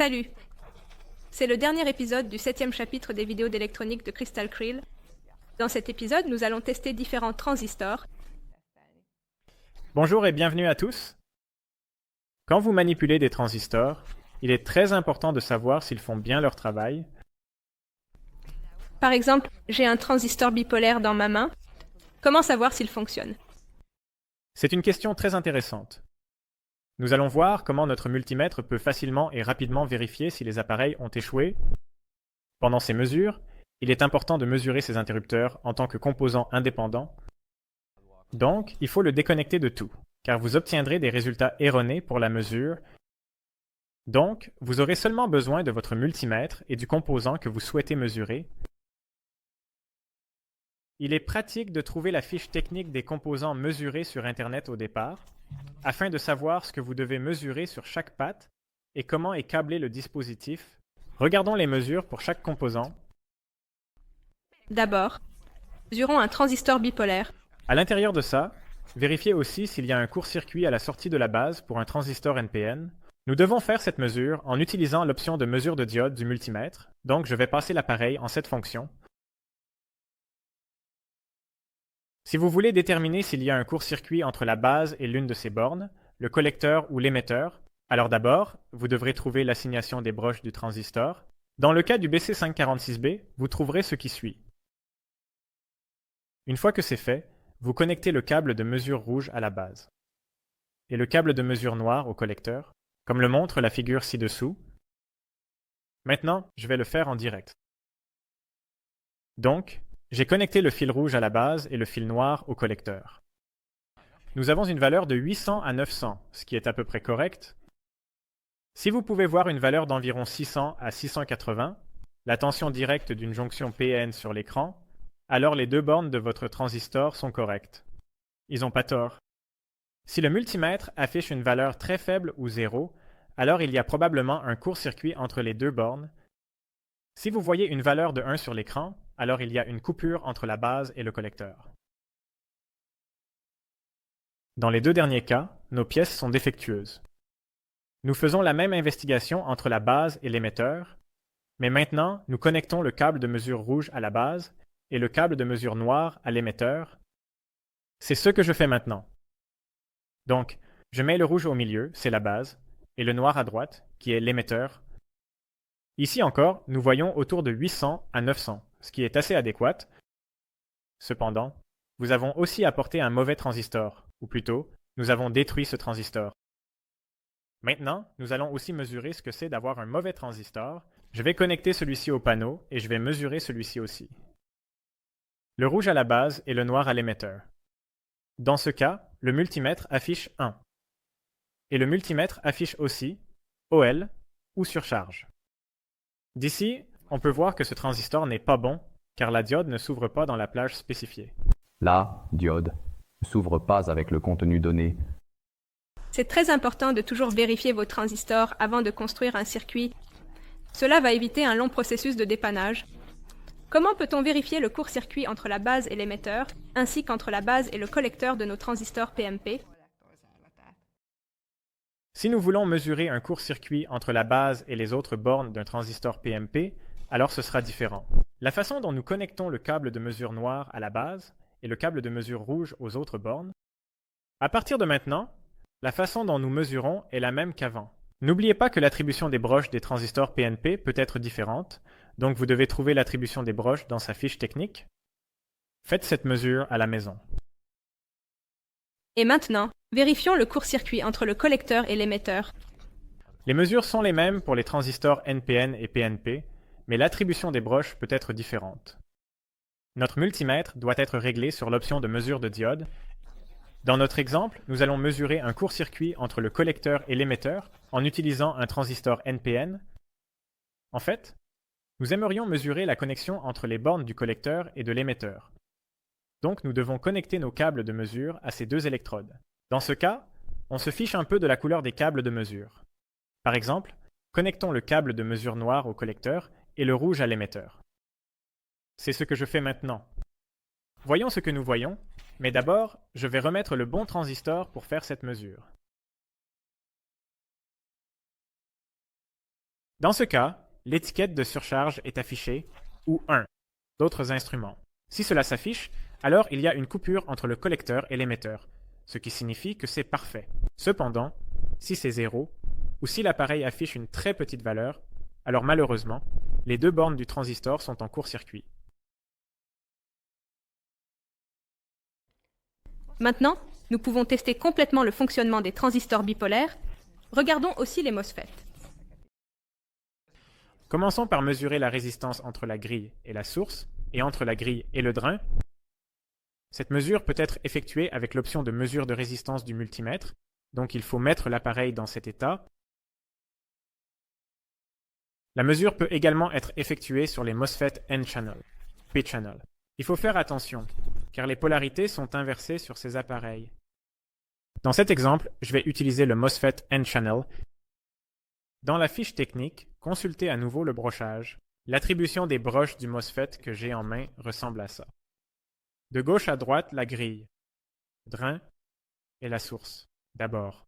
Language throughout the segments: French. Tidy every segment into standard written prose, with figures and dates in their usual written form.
Salut! C'est le dernier épisode du 7e chapitre des vidéos d'électronique de Crystal Krill. Dans cet épisode, nous allons tester différents transistors. Bonjour et bienvenue à tous. Quand vous manipulez des transistors, il est très important de savoir s'ils font bien leur travail. Par exemple, j'ai un transistor bipolaire dans ma main. Comment savoir s'il fonctionne? C'est une question très intéressante. Nous allons voir comment notre multimètre peut facilement et rapidement vérifier si les appareils ont échoué. Pendant ces mesures, il est important de mesurer ces interrupteurs en tant que composants indépendants. Donc, il faut le déconnecter de tout, car vous obtiendrez des résultats erronés pour la mesure. Donc, vous aurez seulement besoin de votre multimètre et du composant que vous souhaitez mesurer. Il est pratique de trouver la fiche technique des composants mesurés sur Internet au départ, afin de savoir ce que vous devez mesurer sur chaque patte et comment est câblé le dispositif. Regardons les mesures pour chaque composant. D'abord, mesurons un transistor bipolaire. À l'intérieur de ça, vérifiez aussi s'il y a un court-circuit à la sortie de la base pour un transistor NPN. Nous devons faire cette mesure en utilisant l'option de mesure de diode du multimètre, donc je vais passer l'appareil en cette fonction. Si vous voulez déterminer s'il y a un court-circuit entre la base et l'une de ces bornes, le collecteur ou l'émetteur, alors d'abord, vous devrez trouver l'assignation des broches du transistor. Dans le cas du BC546B, vous trouverez ce qui suit. Une fois que c'est fait, vous connectez le câble de mesure rouge à la base et le câble de mesure noir au collecteur, comme le montre la figure ci-dessous. Maintenant, je vais le faire en direct. Donc, j'ai connecté le fil rouge à la base et le fil noir au collecteur. Nous avons une valeur de 800 à 900, ce qui est à peu près correct. Si vous pouvez voir une valeur d'environ 600 à 680, la tension directe d'une jonction PN sur l'écran, alors les deux bornes de votre transistor sont correctes. Ils n'ont pas tort. Si le multimètre affiche une valeur très faible ou 0, alors il y a probablement un court-circuit entre les deux bornes. Si vous voyez une valeur de 1 sur l'écran, alors il y a une coupure entre la base et le collecteur. Dans les deux derniers cas, nos pièces sont défectueuses. Nous faisons la même investigation entre la base et l'émetteur, mais maintenant nous connectons le câble de mesure rouge à la base et le câble de mesure noir à l'émetteur. C'est ce que je fais maintenant. Donc, je mets le rouge au milieu, c'est la base, et le noir à droite, qui est l'émetteur. Ici encore, nous voyons autour de 800 à 900, ce qui est assez adéquat. Cependant, nous avons aussi apporté un mauvais transistor, ou plutôt, nous avons détruit ce transistor. Maintenant, nous allons aussi mesurer ce que c'est d'avoir un mauvais transistor. Je vais connecter celui-ci au panneau et je vais mesurer celui-ci aussi. Le rouge à la base et le noir à l'émetteur. Dans ce cas, le multimètre affiche 1. Et le multimètre affiche aussi OL ou surcharge. D'ici, on peut voir que ce transistor n'est pas bon, car la diode ne s'ouvre pas dans la plage spécifiée. La diode ne s'ouvre pas avec le contenu donné. C'est très important de toujours vérifier vos transistors avant de construire un circuit. Cela va éviter un long processus de dépannage. Comment peut-on vérifier le court-circuit entre la base et l'émetteur, ainsi qu'entre la base et le collecteur de nos transistors PMP? Si nous voulons mesurer un court-circuit entre la base et les autres bornes d'un transistor PMP, alors ce sera différent. La façon dont nous connectons le câble de mesure noir à la base et le câble de mesure rouge aux autres bornes, à partir de maintenant, la façon dont nous mesurons est la même qu'avant. N'oubliez pas que l'attribution des broches des transistors PNP peut être différente, donc vous devez trouver l'attribution des broches dans sa fiche technique. Faites cette mesure à la maison. Et maintenant, vérifions le court-circuit entre le collecteur et l'émetteur. Les mesures sont les mêmes pour les transistors NPN et PNP, mais l'attribution des broches peut être différente. Notre multimètre doit être réglé sur l'option de mesure de diode. Dans notre exemple, nous allons mesurer un court-circuit entre le collecteur et l'émetteur en utilisant un transistor NPN. En fait, nous aimerions mesurer la connexion entre les bornes du collecteur et de l'émetteur. Donc nous devons connecter nos câbles de mesure à ces deux électrodes. Dans ce cas, on se fiche un peu de la couleur des câbles de mesure. Par exemple, connectons le câble de mesure noir au collecteur et le rouge à l'émetteur. C'est ce que je fais maintenant. Voyons ce que nous voyons, mais d'abord, je vais remettre le bon transistor pour faire cette mesure. Dans ce cas, l'étiquette de surcharge est affichée, ou 1, d'autres instruments. Si cela s'affiche, alors il y a une coupure entre le collecteur et l'émetteur, ce qui signifie que c'est parfait. Cependant, si c'est 0, ou si l'appareil affiche une très petite valeur, alors malheureusement, les deux bornes du transistor sont en court-circuit. Maintenant, nous pouvons tester complètement le fonctionnement des transistors bipolaires. Regardons aussi les MOSFET. Commençons par mesurer la résistance entre la grille et la source, et entre la grille et le drain. Cette mesure peut être effectuée avec l'option de mesure de résistance du multimètre, donc il faut mettre l'appareil dans cet état. La mesure peut également être effectuée sur les MOSFET N-channel, P-channel. Il faut faire attention, car les polarités sont inversées sur ces appareils. Dans cet exemple, je vais utiliser le MOSFET N-channel. Dans la fiche technique, consultez à nouveau le brochage. L'attribution des broches du MOSFET que j'ai en main ressemble à ça. De gauche à droite, la grille, le drain et la source. D'abord,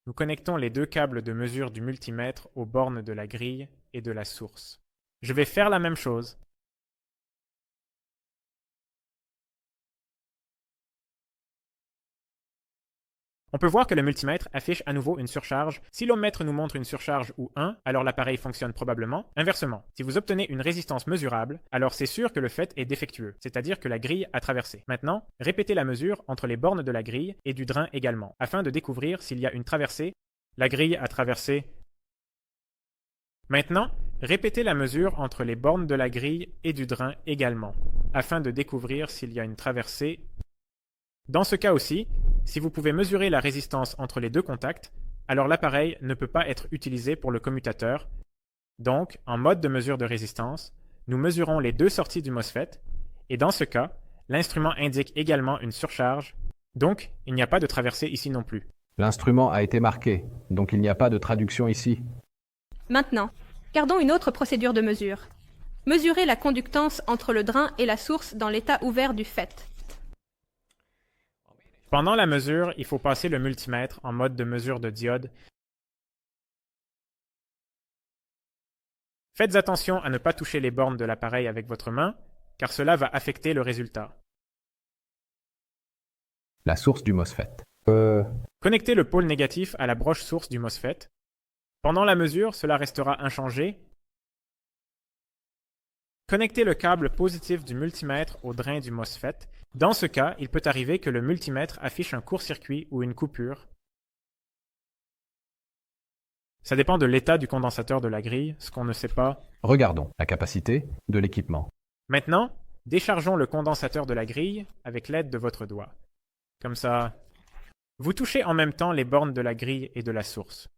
nous connectons les deux câbles de mesure du multimètre aux bornes de la grille et de la source. Je vais faire la même chose. On peut voir que le multimètre affiche à nouveau une surcharge. Si l'ohmètre nous montre une surcharge ou 1, alors l'appareil fonctionne probablement. Inversement, si vous obtenez une résistance mesurable, alors c'est sûr que le FET est défectueux, c'est-à-dire que la grille a traversé. Maintenant, répétez la mesure entre les bornes de la grille et du drain également, afin de découvrir s'il y a une traversée. La grille a traversé. Maintenant, répétez la mesure entre les bornes de la grille et du drain également, afin de découvrir s'il y a une traversée. Dans ce cas aussi, si vous pouvez mesurer la résistance entre les deux contacts, alors l'appareil ne peut pas être utilisé pour le commutateur. Donc, en mode de mesure de résistance, nous mesurons les deux sorties du MOSFET, et dans ce cas, l'instrument indique également une surcharge, donc il n'y a pas de traversée ici non plus. L'instrument a été marqué, donc il n'y a pas de traduction ici. Maintenant, gardons une autre procédure de mesure. Mesurez la conductance entre le drain et la source dans l'état ouvert du FET. Pendant la mesure, il faut passer le multimètre en mode de mesure de diode. Faites attention à ne pas toucher les bornes de l'appareil avec votre main, car cela va affecter le résultat. La source du MOSFET. Connectez le pôle négatif à la broche source du MOSFET. Pendant la mesure, cela restera inchangé. Connectez le câble positif du multimètre au drain du MOSFET. Dans ce cas, il peut arriver que le multimètre affiche un court-circuit ou une coupure. Ça dépend de l'état du condensateur de la grille, ce qu'on ne sait pas. Regardons la capacité de l'équipement. Maintenant, déchargeons le condensateur de la grille avec l'aide de votre doigt. Comme ça, vous touchez en même temps les bornes de la grille et de la source.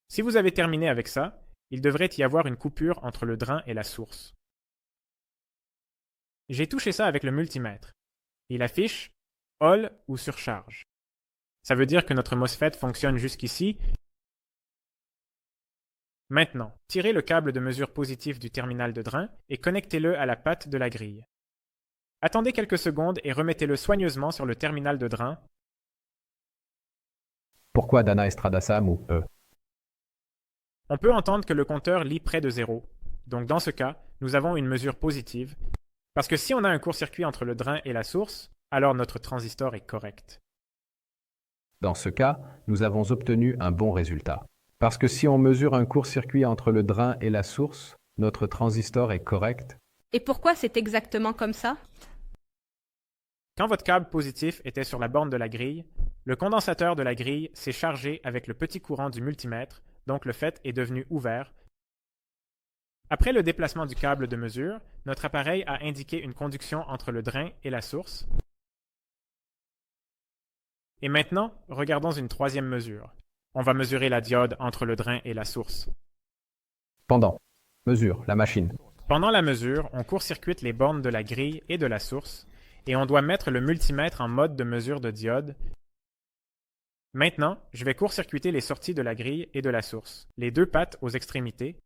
Si vous avez terminé avec ça, il devrait y avoir une coupure entre le drain et la source. J'ai touché ça avec le multimètre. Il affiche All ou surcharge. Ça veut dire que notre MOSFET fonctionne jusqu'ici. Maintenant, tirez le câble de mesure positif du terminal de drain et connectez-le à la patte de la grille. Attendez quelques secondes et remettez-le soigneusement sur le terminal de drain. Pourquoi Dana Estrada Sam ou E? On peut entendre que le compteur lit près de 0. Donc dans ce cas, nous avons une mesure positive. Parce que si on a un court-circuit entre le drain et la source, alors notre transistor est correct. Dans ce cas, nous avons obtenu un bon résultat. Parce que si on mesure un court-circuit entre le drain et la source, notre transistor est correct. Et pourquoi c'est exactement comme ça? Quand votre câble positif était sur la borne de la grille, le condensateur de la grille s'est chargé avec le petit courant du multimètre, donc le FET est devenu ouvert. Après le déplacement du câble de mesure, notre appareil a indiqué une conduction entre le drain et la source. Et maintenant, regardons une troisième mesure. On va mesurer la diode entre le drain et la source. Pendant. Mesure la machine. Pendant la mesure, on court-circuite les bornes de la grille et de la source, et on doit mettre le multimètre en mode de mesure de diode. Maintenant, je vais court-circuiter les sorties de la grille et de la source, les deux pattes aux extrémités.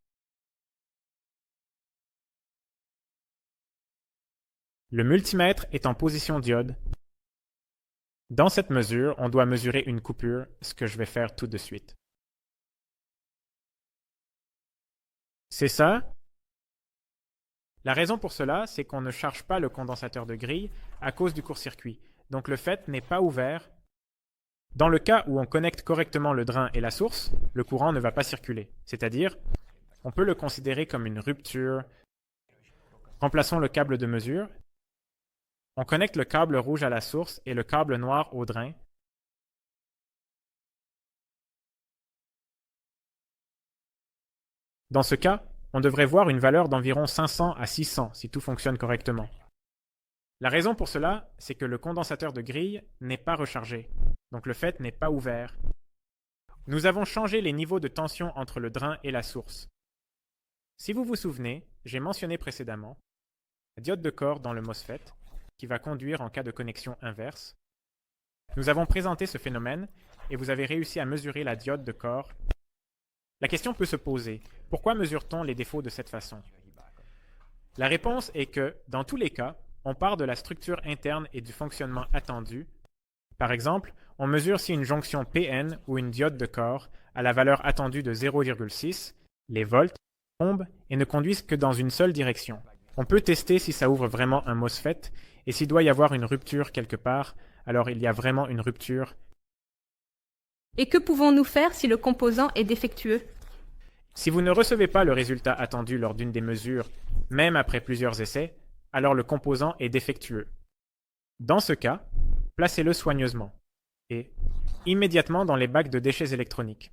Le multimètre est en position diode. Dans cette mesure, on doit mesurer une coupure, ce que je vais faire tout de suite. C'est ça? La raison pour cela, c'est qu'on ne charge pas le condensateur de grille à cause du court-circuit, donc le FET n'est pas ouvert. Dans le cas où on connecte correctement le drain et la source, le courant ne va pas circuler, c'est-à-dire, on peut le considérer comme une rupture. Remplaçons le câble de mesure. On connecte le câble rouge à la source et le câble noir au drain. Dans ce cas, on devrait voir une valeur d'environ 500 à 600 si tout fonctionne correctement. La raison pour cela, c'est que le condensateur de grille n'est pas rechargé, donc le FET n'est pas ouvert. Nous avons changé les niveaux de tension entre le drain et la source. Si vous vous souvenez, j'ai mentionné précédemment la diode de corps dans le MOSFET, qui va conduire en cas de connexion inverse. Nous avons présenté ce phénomène et vous avez réussi à mesurer la diode de corps. La question peut se poser, pourquoi mesure-t-on les défauts de cette façon? La réponse est que, dans tous les cas, on part de la structure interne et du fonctionnement attendu. Par exemple, on mesure si une jonction PN ou une diode de corps a la valeur attendue de 0,6, les volts tombent et ne conduisent que dans une seule direction. On peut tester si ça ouvre vraiment un MOSFET et s'il doit y avoir une rupture quelque part, alors il y a vraiment une rupture. Et que pouvons-nous faire si le composant est défectueux? Si vous ne recevez pas le résultat attendu lors d'une des mesures, même après plusieurs essais, alors le composant est défectueux. Dans ce cas, placez-le soigneusement et immédiatement dans les bacs de déchets électroniques,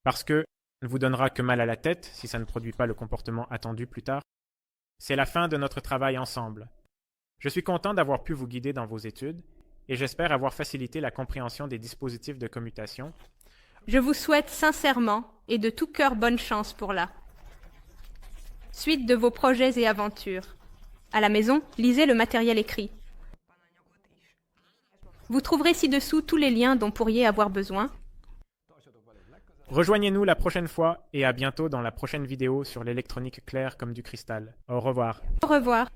parce que ça ne vous donnera que mal à la tête si ça ne produit pas le comportement attendu plus tard. C'est la fin de notre travail ensemble. Je suis content d'avoir pu vous guider dans vos études et j'espère avoir facilité la compréhension des dispositifs de commutation. Je vous souhaite sincèrement et de tout cœur bonne chance pour la suite de vos projets et aventures. À la maison, lisez le matériel écrit. Vous trouverez ci-dessous tous les liens dont pourriez avoir besoin. Rejoignez-nous la prochaine fois et à bientôt dans la prochaine vidéo sur l'électronique claire comme du cristal. Au revoir. Au revoir.